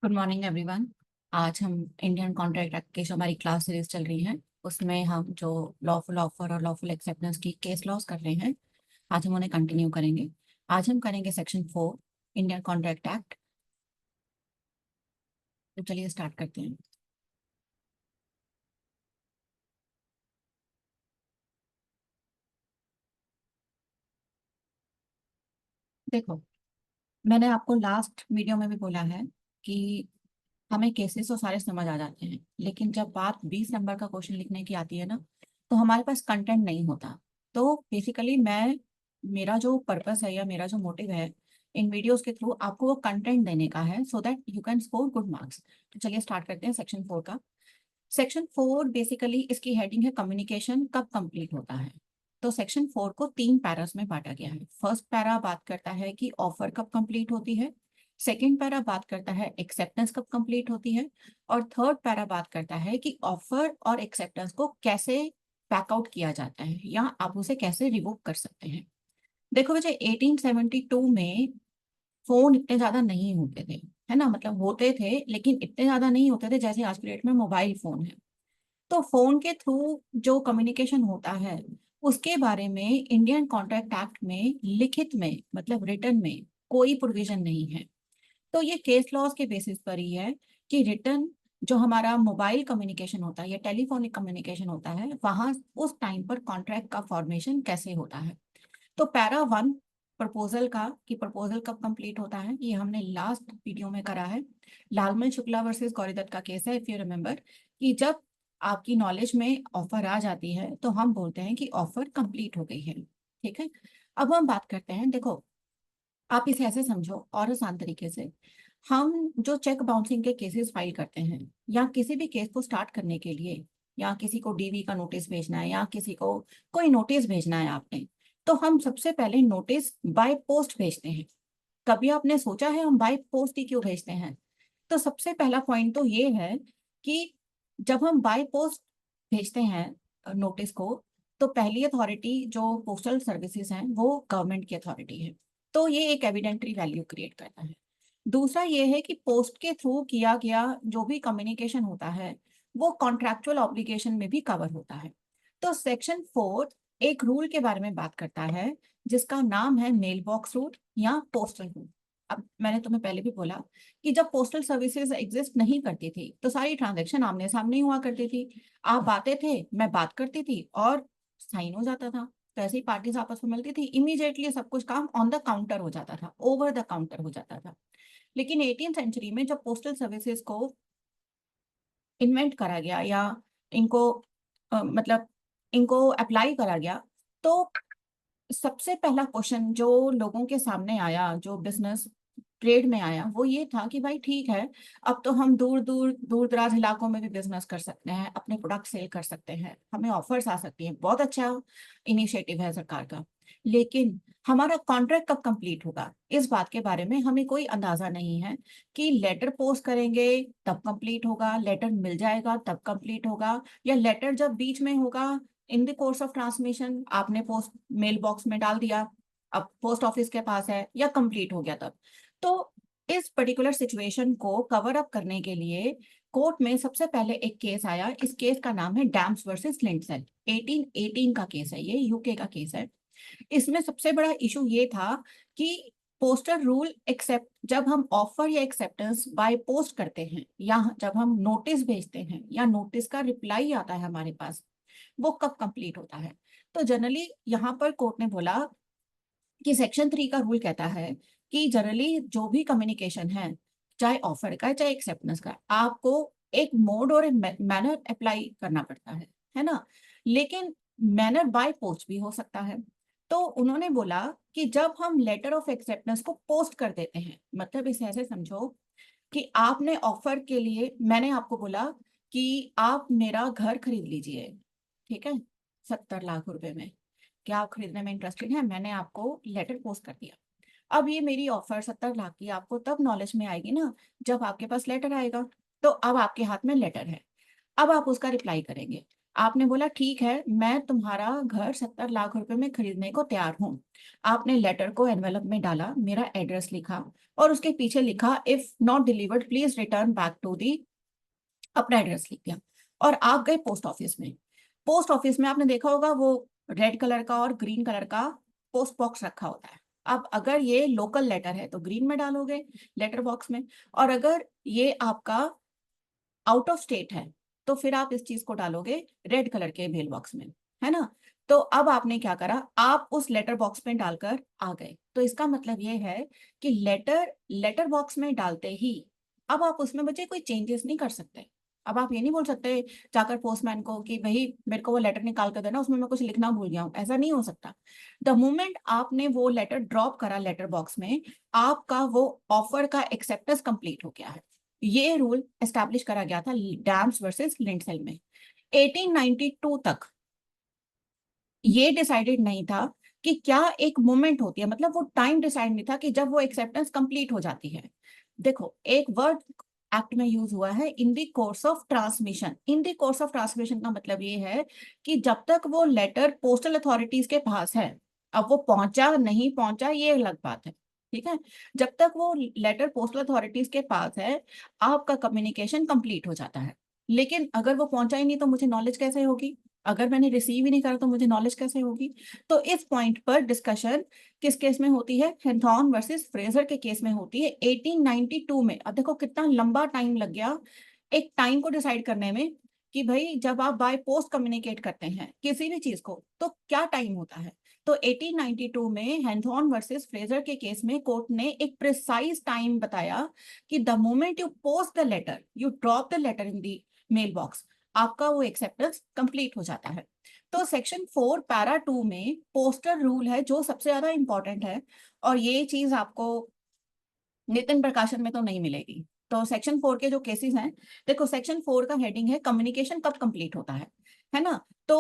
Good morning everyone. आज हम Indian contract act की जो हमारी क्लास सीरीज चल रही है उसमें हम जो लॉफुल ऑफर और लॉफुल एक्सेप्टेंस की केस लॉस कर रहे हैं, आज हम उन्हें कंटिन्यू करेंगे। आज हम करेंगे सेक्शन 4 इंडियन कॉन्ट्रैक्ट एक्ट। तो चलिए स्टार्ट करते हैं। देखो, मैंने आपको लास्ट वीडियो में भी बोला है कि हमें केसेस तो सारे समझ आ जाते हैं, लेकिन जब बात 20 नंबर का क्वेश्चन लिखने की आती है ना, तो हमारे पास कंटेंट नहीं होता। तो बेसिकली मेरा जो पर्पस है या मेरा जो मोटिव है इन वीडियोस के थ्रू आपको वो कंटेंट देने का है, so that you can score good marks. तो चलिए स्टार्ट करते हैं सेक्शन 4 का। सेक्शन 4 बेसिकली इसकी हेडिंग है कम्युनिकेशन कब कंप्लीट होता है। तो सेक्शन 4 को 3 पैरास में बांटा गया है। फर्स्ट पैरा बात करता है कि ऑफर कब कंप्लीट होती है, सेकेंड पैरा बात करता है एक्सेप्टेंस कब कंप्लीट होती है, और थर्ड पैरा बात करता है कि ऑफर और एक्सेप्टेंस को कैसे बैकआउट किया जाता है या आप उसे कैसे रिवोक कर सकते हैं। देखो मुझे 1872 में फोन इतने ज्यादा नहीं होते थे, है ना, मतलब होते थे लेकिन इतने ज्यादा नहीं होते थे जैसे आज की डेट में मोबाइल फोन है। तो फोन के थ्रू जो कम्युनिकेशन होता है उसके बारे में इंडियन कॉन्ट्रैक्ट एक्ट में लिखित में मतलब रिटर्न में कोई प्रोविजन नहीं है। तो ये केस लॉज के बेसिस पर ही है कि रिटर्न जो हमारा मोबाइल कम्युनिकेशन होता है या टेलीफोनिक कम्युनिकेशन होता है वहां उस टाइम पर कॉन्ट्रैक्ट का फॉर्मेशन कैसे होता है। तो पैरा 1 प्रपोजल का कि प्रपोजल कब कंप्लीट होता है ये हमने लास्ट वीडियो में करा है। लालमन शुक्ला वर्सेस गौरीदत्त का केस है, इफ यू रिमेम्बर, कि जब आपकी नॉलेज में ऑफर आ जाती है तो हम बोलते हैं कि ऑफर कंप्लीट हो गई है। ठीक है, अब हम बात करते हैं। देखो, आप इसे ऐसे समझो और आसान तरीके से, हम जो चेक बाउंसिंग के केसेस फाइल करते हैं या किसी भी केस को स्टार्ट करने के लिए, या किसी को डीवी का नोटिस भेजना है या किसी को कोई नोटिस भेजना है आपने, तो हम सबसे पहले नोटिस बाय पोस्ट भेजते हैं। कभी आपने सोचा है हम बाय पोस्ट ही क्यों भेजते हैं? तो सबसे पहला पॉइंट तो ये है कि जब हम बाय पोस्ट भेजते हैं नोटिस को, तो पहली अथॉरिटी जो पोस्टल सर्विसेज हैं वो गवर्नमेंट की अथॉरिटी है। तो ये एक एविडेंटरी वैल्यू क्रिएट करता है। दूसरा ये है कि पोस्ट के थ्रू किया गया जो भी कम्युनिकेशन होता है वो कॉन्ट्रैक्चुअल ऑब्लिगेशन में भी कवर होता है। तो सेक्शन 4 एक रूल के बारे में बात करता है जिसका नाम है मेल बॉक्स रूल या पोस्टल रूल। अब मैंने तुम्हें पहले भी बोला कि जब पोस्टल सर्विसेज एग्जिस्ट नहीं करती थी तो सारी ट्रांजैक्शन आमने सामने ही हुआ करती थी। आप आते थे, मैं बात करती थी और साइन हो जाता था। तो ऐसे ही पार्टीज आपस में मिलती थी, इमीडिएटली सब कुछ काम ऑन द काउंटर हो जाता था, ओवर द काउंटर हो जाता था। लेकिन 18th सेंचुरी में जब पोस्टल सर्विसेज को इन्वेंट करा गया या इनको मतलब इनको अप्लाई करा गया, तो सबसे पहला क्वेश्चन जो लोगों के सामने आया, जो बिजनेस ट्रेड में आया, वो ये था कि भाई ठीक है, अब तो हम दूर दूर दूर दराज इलाकों में भी बिजनेस कर सकते हैं, अपने प्रोडक्ट सेल कर सकते हैं, हमें ऑफर्स आ सकती हैं, बहुत अच्छा इनिशिएटिव है सरकार का। लेकिन हमारा कॉन्ट्रैक्ट कब कंप्लीट होगा इस बात के बारे में हमें कोई अंदाजा नहीं है। कि लेटर पोस्ट करेंगे तब कंप्लीट होगा, लेटर मिल जाएगा तब कंप्लीट होगा, या लेटर जब बीच में होगा in the course of transmission आपने पोस्ट मेल बॉक्स में डाल दिया, अब पोस्ट ऑफिस के पास है, या कंप्लीट हो गया तब। तो इस पर्टिकुलर सिचुएशन को कवर अप करने के लिए कोर्ट में सबसे पहले एक केस आया। इस केस का नाम है डैम्स वर्सेस लिंडसेल। 1818 का केस है, ये यूके का केस है। इसमें सबसे बड़ा इशू ये था कि पोस्टल रूल एक्सेप्ट जब हम ऑफर या एक्सेप्टेंस बाय पोस्ट करते हैं या जब हम नोटिस भेजते हैं या नोटिस का रिप्लाई आता है हमारे पास, वो कब कंप्लीट होता है। तो जनरली यहाँ पर कोर्ट ने बोला कि सेक्शन 3 का रूल कहता है कि जनरली जो भी कम्युनिकेशन है, चाहे ऑफर का चाहे एक्सेप्टेंस का, आपको एक मोड और एक मैनर अप्लाई करना पड़ता है ना। लेकिन मैनर बाय पोस्ट भी हो सकता है। तो उन्होंने बोला कि जब हम लेटर ऑफ एक्सेप्टेंस को पोस्ट कर देते हैं, मतलब इसे ऐसे समझो कि आपने ऑफर के लिए, मैंने आपको बोला कि आप मेरा घर खरीद लीजिए, ठीक है, 70 लाख रुपए में, क्या आप खरीदने में इंटरेस्टेड हैं? मैंने आपको लेटर पोस्ट कर दिया। अब ये मेरी ऑफर 70 लाख की आपको तब नॉलेज में आएगी ना जब आपके पास लेटर आएगा। तो अब आपके हाथ में लेटर है, अब आप उसका रिप्लाई करेंगे। आपने बोला ठीक है, मैं तुम्हारा घर 70 लाख रुपए में खरीदने को तैयार हूँ। आपने लेटर को एनवेलप में डाला, मेरा एड्रेस लिखा और उसके पीछे लिखा if not delivered please return back to the, अपना एड्रेस लिख दिया। और आप गए पोस्ट ऑफिस में। पोस्ट ऑफिस में आपने देखा होगा वो रेड कलर का और ग्रीन कलर का पोस्ट बॉक्स रखा होता है। अब अगर ये लोकल लेटर है तो ग्रीन में डालोगे लेटर बॉक्स में, और अगर ये आपका आउट ऑफ स्टेट है तो फिर आप इस चीज को डालोगे रेड कलर के मेल बॉक्स में, है ना। तो अब आपने क्या करा, आप उस लेटर बॉक्स में डालकर आ गए। तो इसका मतलब ये है कि लेटर लेटर बॉक्स में डालते ही अब आप उसमें बच्चे कोई चेंजेस नहीं कर सकते। अब आप ये नहीं बोल सकते जाकर पोस्टमैन को कि भाई मेरे को वो लेटर निकाल कर देना, उसमें मैं कुछ लिखना भूल गया हूँ, ऐसा नहीं हो सकता। द मोमेंट आपने वो लेटर ड्रॉप करा लेटर बॉक्स में, आपका वो ऑफर का एक्सेप्टेंस कंप्लीट हो गया है। ये रूल एस्टैब्लिश करा गया था डैम्स वर्सेस लिंडसेल में। 1892 तक ये डिसाइडेड नहीं था कि क्या एक मोमेंट होती है, मतलब वो टाइम डिसाइड नहीं था कि जब वो एक्सेप्टेंस कंप्लीट हो जाती है। देखो एक वर्ड एक्ट में यूज हुआ है, in the course of transmission. In the course of transmission का मतलब ये है कि जब तक वो लेटर पोस्टल अथॉरिटीज के पास है, अब वो पहुंचा नहीं पहुंचा ये अलग बात है, ठीक है। जब तक वो लेटर पोस्टल अथॉरिटीज के पास है आपका कम्युनिकेशन कंप्लीट हो जाता है। लेकिन अगर वो पहुंचा ही नहीं तो मुझे नॉलेज कैसे होगी, अगर मैंने रिसीव ही नहीं करा तो मुझे नॉलेज कैसे होगी। तो इस पॉइंट पर डिस्कशन किस केस में होती है, हेंथॉन वर्सेस फ्रेजर के केस में होती है 1892 में। अब देखो कितना लंबा टाइम लग गया एक टाइम को डिसाइड करने में कि भाई जब आप बाय पोस्ट कम्युनिकेट करते हैं किसी भी चीज को तो क्या टाइम होता है। तो 1892 में हैंथॉन वर्सेस फ्रेजर के केस में कोर्ट ने एक प्रिसाइज टाइम बताया कि the moment you post the letter, you drop the letter in the mail box, आपका वो एक्सेप्टेंस कंप्लीट हो जाता है। तो सेक्शन 4 पैरा 2 में पोस्टर रूल है जो सबसे ज्यादा इंपॉर्टेंट है, और ये चीज आपको नितिन प्रकाशन में तो नहीं मिलेगी। तो सेक्शन 4 के जो केसेस हैं, देखो सेक्शन 4 का हेडिंग है कम्युनिकेशन कब कंप्लीट होता है ना। तो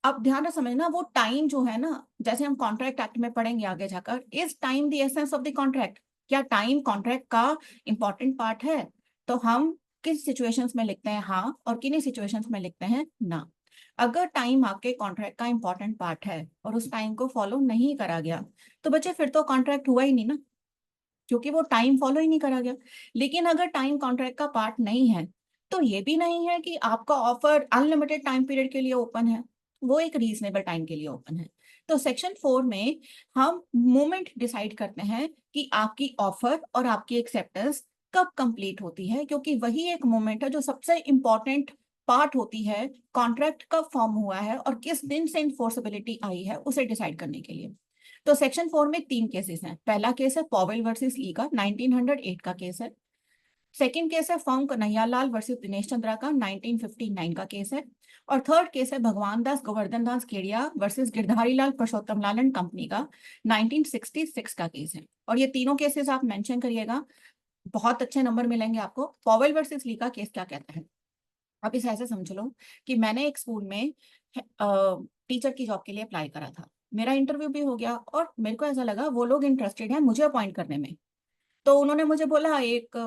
अब ध्यान से समझना वो टाइम जो है ना, जैसे हम कॉन्ट्रैक्ट एक्ट में पढ़ेंगे आगे जाकर, is time the essence of the contract. क्या टाइम कॉन्ट्रैक्ट का इंपॉर्टेंट पार्ट है। तो हम किस सिचुएशंस में लिखते हैं हाँ, और किन सिचुएशंस में लिखते हैं ना। अगर टाइम आपके कॉन्ट्रैक्ट का इंपॉर्टेंट पार्ट है और उस टाइम को फॉलो नहीं करा गया तो बच्चे फिर तो कॉन्ट्रैक्ट हुआ ही नहीं ना, क्योंकि वो टाइम फॉलो ही नहीं करा गया। लेकिन अगर टाइम कॉन्ट्रैक्ट का पार्ट नहीं है तो ये भी नहीं है कि आपका ऑफर अनलिमिटेड टाइम पीरियड के लिए ओपन है, वो एक रीजनेबल टाइम के लिए ओपन है। तो सेक्शन 4 में हम मोमेंट डिसाइड करते हैं कि आपकी ऑफर और आपकी एक्सेप्टेंस कब कंप्लीट होती है, क्योंकि वही एक मोमेंट है जो सबसे इंपॉर्टेंट पार्ट होती है कॉन्ट्रैक्ट कब फॉर्म हुआ है और किस दिन से इन्फोर्सेबिलिटी आई है उसे डिसाइड करने के लिए। तो सेक्शन 4 में 3 केसेस हैं। पहला केस है पॉवेल वर्सेस ली का, 1908 का केस है। सेकंड केस है फर्म कन्हैयालाल वर्सेस दिनेश चंद्रा का, 1959 का केस है। और थर्ड केस है Bhagwan Das Govardhan Das Kedia versus Girdhari Lal Parsottam Lal and company का, 1966 का केस है। और ये तीनों केसेस आप मेंशन करिएगा, बहुत अच्छे नंबर मिलेंगे आपको। पॉवेल वर्सेस ली का केस क्या कहता है, अब इसे ऐसे समझ लो कि मैंने एक स्कूल में टीचर की जॉब के लिए अप्लाई करा था। मेरा इंटरव्यू भी हो गया और मेरे को ऐसा लगा वो लोग इंटरेस्टेड हैं मुझे अपॉइंट करने में। तो उन्होंने मुझे बोला एक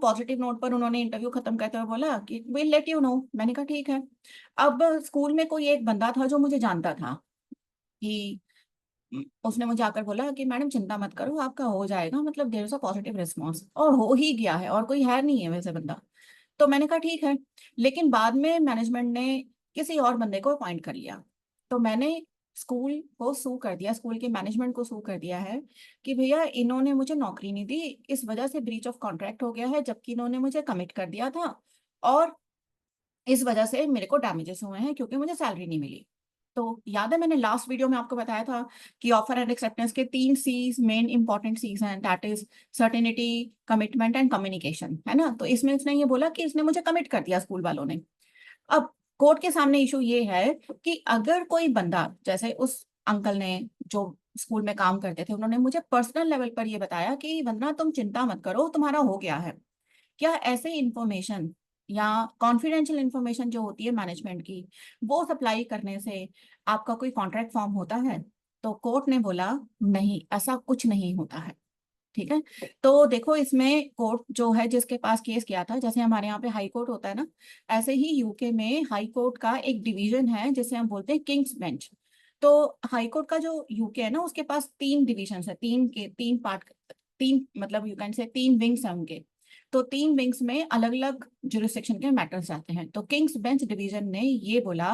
पॉजिटिव नोट पर, उन्होंने इंटरव्यू खत्म करते हुए बोला कि विल लेट यू नो। मैंने कहा ठीक है। अब स्कूल में कोई एक बंदा था जो मुझे जानता था कि उसने मुझे आकर बोला कि मैडम चिंता मत करो आपका हो जाएगा, मतलब there is a positive response, और हो ही गया है और कोई है नहीं है वैसे बंदा। तो मैंने कहा ठीक है। लेकिन बाद में मैनेजमेंट ने किसी और बंदे को अपॉइंट कर लिया। तो मैंने स्कूल को सू कर दिया, स्कूल के मैनेजमेंट को सू कर दिया है कि भैया इन्होंने मुझे नौकरी नहीं दी, इस वजह से ब्रीच ऑफ कॉन्ट्रैक्ट हो गया है, जबकि इन्होंने मुझे कमिट कर दिया था, और इस वजह से मेरे को डैमेजेस हुए हैं क्योंकि मुझे सैलरी नहीं मिली। तो याद है मैंने लास्ट वीडियो में आपको बताया था कि ऑफर एंड एक्सेप्टेंस के 3 C's मेन इंपॉर्टेंट सीज हैं, that is certainty, commitment and communication, है ना। तो इसमें उसने ये बोला कि इसने मुझे कमिट कर दिया स्कूल वालों ने। अब कोर्ट के सामने इशू ये है कि अगर कोई बंदा, जैसे उस अंकल ने जो स्कूल में काम करते थे, उन्होंने मुझे पर्सनल लेवल पर ये बताया कि वंदना तुम चिंता मत करो तुम्हारा हो गया है, क्या ऐसे इंफॉर्मेशन या कॉन्फिडेंशियल इंफॉर्मेशन जो होती है मैनेजमेंट की वो सप्लाई करने से आपका कोई कॉन्ट्रैक्ट फॉर्म होता है। तो कोर्ट ने बोला नहीं, ऐसा कुछ नहीं होता है। ठीक है। तो देखो इसमें कोर्ट जो है जिसके पास केस किया था, जैसे हमारे यहाँ पे हाई कोर्ट होता है ना, ऐसे ही यूके में हाई कोर्ट का एक डिवीजन है जिसे हम बोलते हैं किंग्स बेंच। तो हाई कोर्ट का जो यूके है ना, उसके पास तीन डिविजन है, तीन के तीन पार्ट, तीन मतलब यू कैन से तीन विंग्स हैं उनके। तो तीन विंग्स में अलग अलग जुरिस्डिक्शन के मैटर्स आते हैं। तो किंग्स बेंच डिवीजन ने ये बोला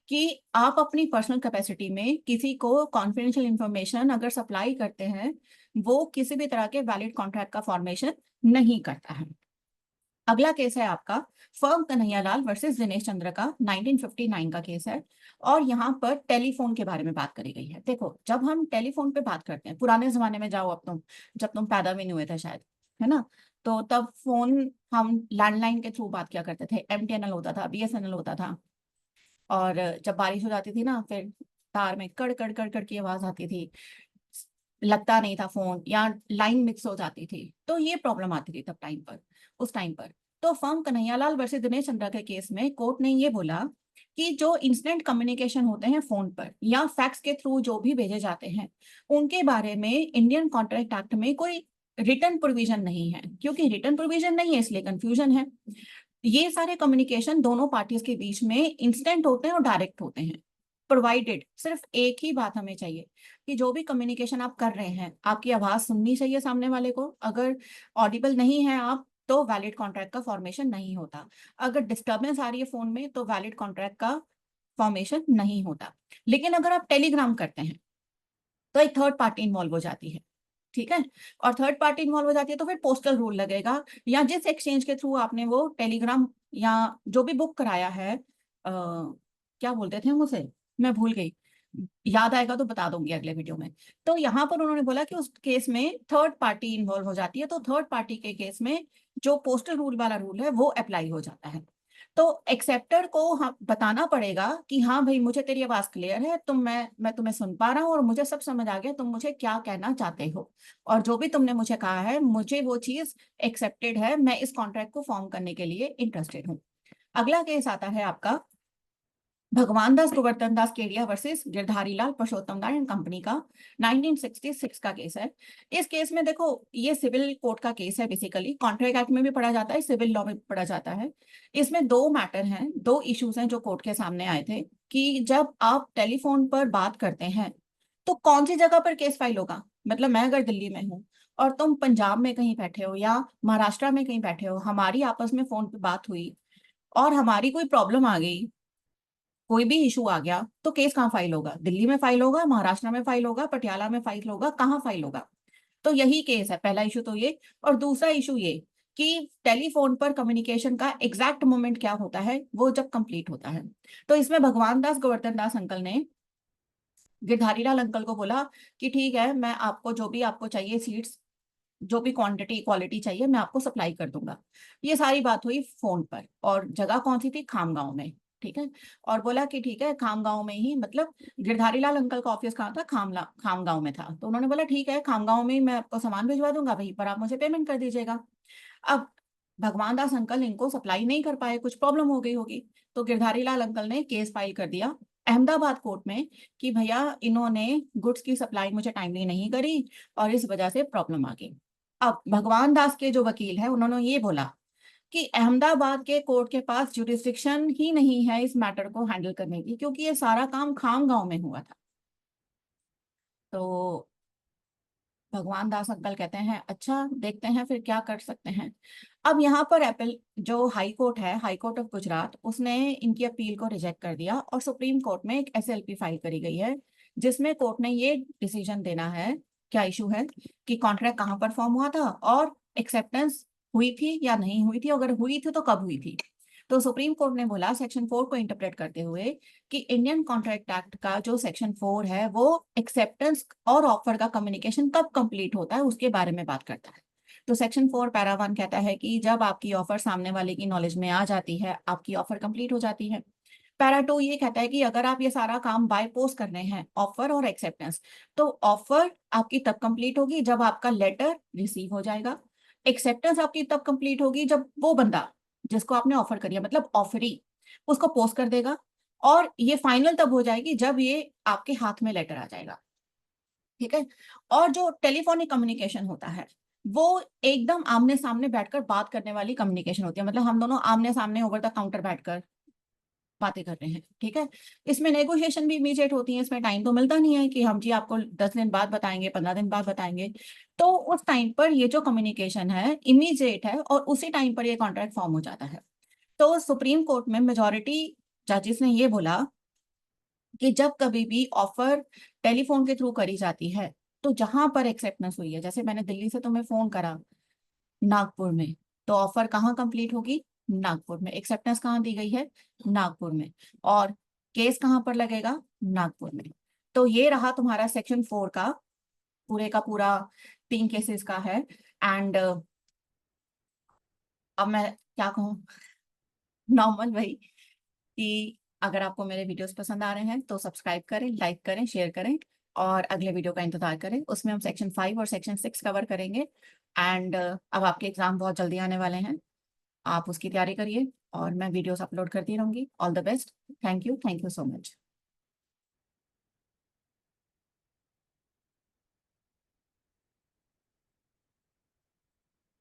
कि आप अपनी पर्सनल कैपेसिटी में किसी को कॉन्फिडेंशियल इंफॉर्मेशन अगर सप्लाई करते हैं, वो किसी भी तरह के वैलिड कॉन्ट्रैक्ट का फॉर्मेशन नहीं करता है। अगला केस है आपका फर्म कन्हैयालाल वर्सेस दिनेश चंद्र का, 1959 का केस है। और यहाँ पर टेलीफोन के बारे में बात करी गई है। देखो जब हम टेलीफोन पे बात करते हैं, पुराने जमाने में जाओ, अब तुम जब तुम पैदा भी नहीं हुए थे शायद, है ना, तो तब फोन हम लैंडलाइन के थ्रू बात किया करते थे, एमटीएनएल होता था, बीएसएनएल होता था। और जब बारिश हो जाती थी ना, फिर तार में कड़ कड़ कड़ कड़ की आवाज आती थी, लगता नहीं था फोन, या लाइन मिक्स हो जाती थी, तो ये प्रॉब्लम आती थी तब टाइम पर, उस टाइम पर। तो फर्म कन्हैयालाल वर्सेस दिनेश चंद्रा के केस में कोर्ट ने ये बोला कि जो इंस्टेंट कम्युनिकेशन होते हैं फोन पर या फैक्स के थ्रू जो भी भेजे जाते हैं, उनके बारे में इंडियन कॉन्ट्रैक्ट एक्ट में कोई रिटर्न प्रोविजन नहीं है। क्योंकि रिटर्न प्रोविजन नहीं है इसलिए कंफ्यूजन है। ये सारे कम्युनिकेशन दोनों पार्टीज के बीच में इंस्टेंट होते हैं और डायरेक्ट होते हैं, प्रोवाइडेड सिर्फ एक ही बात हमें चाहिए कि जो भी कम्युनिकेशन आप कर रहे हैं, आपकी आवाज सुननी चाहिए सामने वाले को। अगर ऑडिबल नहीं है आप, तो वैलिड कॉन्ट्रैक्ट का फॉर्मेशन नहीं होता। अगर डिस्टर्बेंस आ रही है फोन में, तो वैलिड कॉन्ट्रैक्ट का फॉर्मेशन नहीं होता। लेकिन अगर आप टेलीग्राम करते हैं, तो एक थर्ड पार्टी इन्वॉल्व हो जाती है। ठीक है। और थर्ड पार्टी इन्वॉल्व हो जाती है तो फिर पोस्टल रूल लगेगा, या जिस एक्सचेंज के थ्रू आपने वो टेलीग्राम या जो भी बुक कराया है, क्या बोलते थे हम उसे, मैं भूल गई, याद आएगा तो बता दूंगी अगले वीडियो में। तो यहाँ पर उन्होंने बोला कि उस केस में थर्ड पार्टी इन्वॉल्व हो जाती है, तो थर्ड पार्टी के केस में जो पोस्टल रूल वाला रूल है वो अप्लाई हो जाता है। तो एक्सेप्टर को हम बताना पड़ेगा कि हाँ भाई, मुझे तेरी आवाज क्लियर है, मैं तुम्हें सुन पा रहा हूँ और मुझे सब समझ आ गया, तुम मुझे क्या कहना चाहते हो, और जो भी तुमने मुझे कहा है मुझे वो चीज एक्सेप्टेड है, मैं इस कॉन्ट्रैक्ट को फॉर्म करने के लिए इंटरेस्टेड हूँ। अगला केस आता है आपका Bhagwan Das Govardhan Das Kedia versus Girdhari Lal Purushottam Das and company का, 1966 का केस है। इस केस में देखो, ये सिविल कोर्ट का केस है, बेसिकली कॉन्ट्रैक्ट एक्ट में भी पढ़ा जाता है, सिविल लॉ में भी पढ़ा जाता है। इसमें दो मैटर हैं, दो इश्यूज हैं जो कोर्ट के सामने आए थे कि जब आप टेलीफोन पर बात करते हैं तो कौन सी जगह पर केस फाइल होगा। मतलब मैं अगर दिल्ली में हूँ और तुम पंजाब में कहीं बैठे हो या महाराष्ट्र में कहीं बैठे हो, हमारी आपस में फोन पे बात हुई और हमारी कोई प्रॉब्लम आ गई, कोई भी इशू आ गया, तो केस कहाँ फाइल होगा? दिल्ली में फाइल होगा, महाराष्ट्र में फाइल होगा, पटियाला में फाइल होगा, कहाँ फाइल होगा? तो यही केस है, पहला इशू तो ये। और दूसरा इशू ये कि टेलीफोन पर कम्युनिकेशन का एग्जैक्ट मोमेंट क्या होता है, वो जब कंप्लीट होता है। तो इसमें भगवान दास गोवर्धन दास अंकल ने गिरधारी लाल अंकल को बोला कि ठीक है, मैं आपको जो भी आपको चाहिए सीट्स, जो भी क्वांटिटी क्वालिटी चाहिए, मैं आपको सप्लाई कर दूंगा। ये सारी बात हुई फोन पर, और जगह कौन सी थी? खामगांव में। ठीक है। और बोला कि ठीक है, खामगांव में ही, मतलब गिरधारी लाल अंकल का ऑफिस कहाँ था? खामगांव में था। तो उन्होंने बोला ठीक है, खामगांव में ही मैं आपको सामान भिजवा दूंगा, वहीं पर आप मुझे पेमेंट कर दीजिएगा। अब भगवान दास अंकल इनको सप्लाई नहीं कर पाए, कुछ प्रॉब्लम हो गई होगी, तो गिरधारी लाल अंकल ने केस फाइल कर दिया अहमदाबाद कोर्ट में कि भैया इन्होंने गुड्स की सप्लाई मुझे टाइमली नहीं करी और इस वजह से प्रॉब्लम आ गई। अब भगवान दास के जो वकील है उन्होंने ये बोला कि अहमदाबाद के कोर्ट के पास जुरिस्डिक्शन ही नहीं है इस मैटर को हैंडल करने की, क्योंकि ये सारा काम खाम गांव में हुआ था। तो भगवान दास अंकल कहते हैं अच्छा, देखते हैं फिर क्या कर सकते हैं। अब यहाँ पर एप्पल जो हाई कोर्ट है, हाई कोर्ट ऑफ गुजरात, उसने इनकी अपील को रिजेक्ट कर दिया और सुप्रीम कोर्ट में एक एसएलपी फाइल करी गई है, जिसमें कोर्ट ने ये डिसीजन देना है, क्या इशू है, कि कॉन्ट्रैक्ट कहाँ पर फॉर्म हुआ था और एक्सेप्टेंस हुई थी या नहीं हुई थी, अगर हुई थी तो कब हुई थी। तो सुप्रीम कोर्ट ने बोला सेक्शन 4 को इंटरप्रेट करते हुए कि इंडियन कॉन्ट्रैक्ट एक्ट का जो सेक्शन 4 है वो एक्सेप्टेंस और ऑफर का कम्युनिकेशन कब कंप्लीट होता है उसके बारे में बात करता है। तो सेक्शन 4 पैरा 1 कहता है कि जब आपकी ऑफर सामने वाले की नॉलेज में आ जाती है, आपकी ऑफर कंप्लीट हो जाती है। पैरा 2 ये कहता है कि अगर आप ये सारा काम बाय पोस्ट कर रहे हैं, ऑफर और एक्सेप्टेंस, तो ऑफर आपकी तब कंप्लीट होगी जब आपका लेटर रिसीव हो जाएगा, एक्सेप्टेंस आपकी तब कंप्लीट होगी जब वो बंदा जिसको आपने ऑफर करी है, मतलब ऑफरी, उसको पोस्ट कर देगा, और ये फाइनल तब हो जाएगी जब ये आपके हाथ में लेटर आ जाएगा। ठीक है। और जो टेलीफोनिक कम्युनिकेशन होता है, वो एकदम आमने सामने बैठकर बात करने वाली कम्युनिकेशन होती है, मतलब हम दोनों आमने सामने ओवर द काउंटर बैठकर बातें कर रहे हैं, ठीक है। इसमें नेगोशिएशन भी इमीडिएट होती है, इसमें टाइम तो मिलता नहीं है कि हम जी आपको 10 दिन बाद बताएंगे, 15 दिन बाद बताएंगे। तो उस टाइम पर ये जो कम्युनिकेशन है इमीडिएट है, और उसी टाइम पर ये कॉन्ट्रैक्ट फॉर्म हो जाता है। तो सुप्रीम कोर्ट में मेजोरिटी जजेस ने ये बोला कि जब कभी भी ऑफर टेलीफोन के थ्रू करी जाती है, तो जहां पर एक्सेप्टेंस हुई है, जैसे मैंने दिल्ली से तुम्हें फोन करा नागपुर में, तो ऑफर कहाँ कंप्लीट होगी? नागपुर में। एक्सेप्टेंस कहाँ दी गई है? नागपुर में। और केस कहाँ पर लगेगा? नागपुर में। तो ये रहा तुम्हारा सेक्शन 4 का पूरे का पूरा 3 केसेस का है। एंड अब मैं क्या कहूँ, नॉर्मल वही कि अगर आपको मेरे वीडियोस पसंद आ रहे हैं तो सब्सक्राइब करें, लाइक करें, शेयर करें, और अगले वीडियो का इंतजार करें, उसमें हम सेक्शन 5 और सेक्शन 6 कवर करेंगे। एंड अब आपके एग्जाम बहुत जल्दी आने वाले हैं, आप उसकी तैयारी करिए, और मैं वीडियोस अपलोड करती रहूंगी। All the best. Thank you so much.